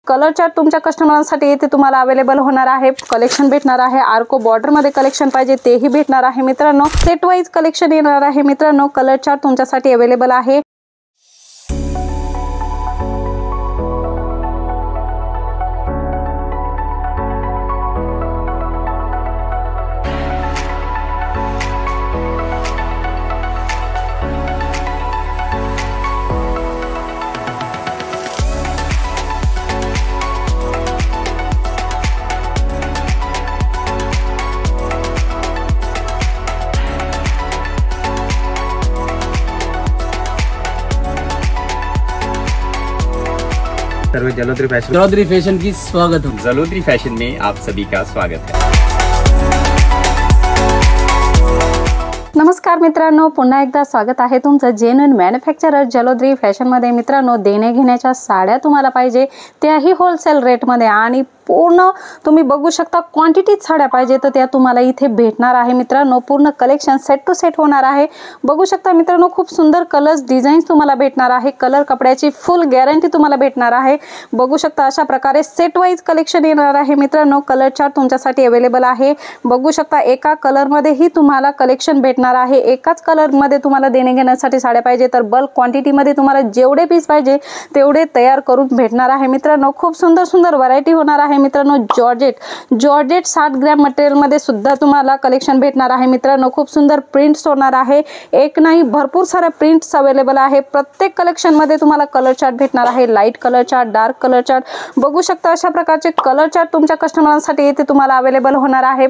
Colour chart तुमच्या कस्टमरांसाठी इथे तुम्हाला अवेलेबल होणार आहे। कलेक्शन भेटणार आहे, आर्को बॉर्डर मध्ये कलेक्शन पाहिजे तेही भेटणार आहे मित्रांनो। सेट वाईज कलेक्शन येणार आहे मित्रांनो। कलर चार्ट तुमच्यासाठी अवेलेबल आहे। जलोदरी फैशन की स्वागत है। जलोदरी फैशन में आप सभी का स्वागत है। नमस्कार मित्रांनो, पुन्हा एकदा स्वागत आहे तुमचं जेन्युइन मॅन्युफॅक्चरर जलोदरी फॅशन मध्ये। मित्रांनो, देणे घेण्याच्या साड्या तुम्हाला पाहिजे त्याही होलसेल रेट मध्ये आणि पूर्ण तुम्ही बघू शकता क्वांटिटीत साड्या पाहिजे तर त्या तुम्हाला इथे भेटणार आहे मित्रांनो। पूर्ण कलेक्शन सेट टू सेट होणार आहे। बघू शकता मित्रांनो, खूप सुंदर कलर्स डिझाईन्स तुम्हाला भेटणार आहे। कलर कपड्याची फुल गॅरंटी तुम्हाला भेटणार आहे। बघू शकता अशा प्रकारे सेट वाईज कलेक्शन येणार आहे मित्रांनो। कलर चार्ट तुमच्यासाठी अवेलेबल आहे। बघू शकता एका कलर मध्येही तुम्हाला कलेक्शन भेटणार आहे। एकाच कलर मध्ये तुम्हाला देणे घेण्यासाठी साड्या पाहिजे तर बल्क क्वांटिटी मध्ये तुम्हाला जेवढे पीस पाहिजे तेवढे तयार करून भेटणार आहे मित्रांनो। खूप सुंदर सुंदर व्हरायटी होणार आहे मित्रांनो। जॉर्जेट 60 ग्रॅम मटेरियल मध्ये सुद्धा तुम्हाला कलेक्शन भेटणार आहे मित्रांनो। खूप सुंदर प्रिंट्स होणार आहे। एक नाही भरपूर सारे प्रिंट्स अवेलेबल आहे। प्रत्येक कलेक्शन मध्ये तुम्हाला कलर चार्ट भेटणार आहे। Light colour chart, dark colour chart. बघू शकता अशा प्रकारचे कलर चार्ट तुमच्या कस्टमरांसाठी इथे तुम्हाला अवेलेबल होणार आहे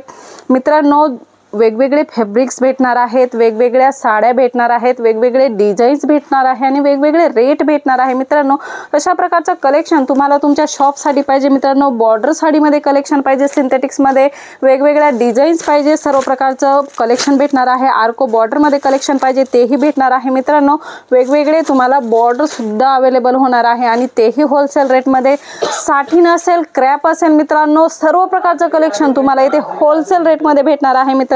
मित्रांनो। वेगवेगळे फॅब्रिक्स भेटणार आहेत, वेगवेगळ्या साड्या भेटणार आहेत, वेगवेगळे डिझाईन्स भेटणार आहे आणि वेगवेगळे रेट भेटणार आहे मित्रांनो। अशा प्रकारचं कलेक्शन तुम्हाला तुमच्या शॉपसाठी पाहिजे मित्रांनो। बॉर्डर साडीमध्ये कलेक्शन पाहिजे, सिंथेटिक्समध्ये वेगवेगळ्या डिझाईन्स पाहिजे, सर्व प्रकारचं कलेक्शन भेटणार आहे। आर्को बॉर्डरमध्ये कलेक्शन पाहिजे तेही भेटणार आहे मित्रांनो। वेगवेगळे तुम्हाला बॉर्डर सुद्धा अवेलेबल होणार आहे आणि तेही होलसेल रेटमध्ये। साठीन असेल, क्रॅप असेल मित्रांनो, सर्व प्रकारचं कलेक्शन तुम्हाला इथे होलसेल रेटमध्ये भेटणार आहे मित्रांनो।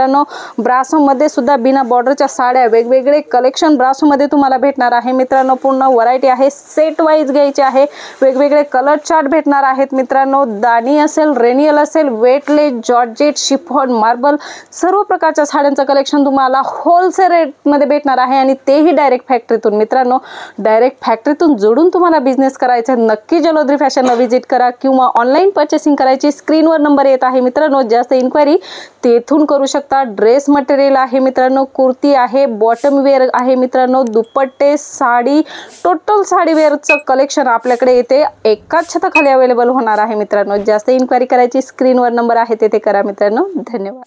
ब्रासो मध्ये सुद्धा बिना बॉर्डरच्या साड्या, वेगवेगळे कलेक्शन ब्रासो मध्ये तुम्हाला भेटणार आहे मित्रांनो। पूर्ण व्हरायटी आहे, सेट वाईज घ्यायचे आहे। वेगवेगळे कलर चार्ट भेटणार आहेत मित्रांनो। दानी असेल, रेनियल असेल, वेटलेस, जॉर्जेट, शिफॉन, मार्बल, सर्व प्रकारच्या साड्यांचं कलेक्शन तुम्हाला होलसेल रेट मध्ये भेटणार आहे आणि तेही डायरेक्ट फॅक्टरीतून मित्रांनो। डायरेक्ट फॅक्टरीतून जोडून तुम्हाला बिझनेस करायचा नक्की जलोदरी फॅशनला व्हिजिट करा किंवा ऑनलाईन परचेसिंग करायची स्क्रीनवर नंबर येत आहे मित्रांनो। जास्त इन्क्वायरी तेथून करू शकता। ड्रेस मटेरियल आहे मित्रांनो, कुर्ती आहे, बॉटम वेअर आहे मित्रांनो, दुपट्टे, साडी, टोटल साडी वेअरचं कलेक्शन आपल्याकडे येते एकाच छताखाली अवेलेबल होणार आहे मित्रांनो। जास्त इन्क्वायरी करायची स्क्रीनवर नंबर आहे तेथे करा मित्रांनो। धन्यवाद।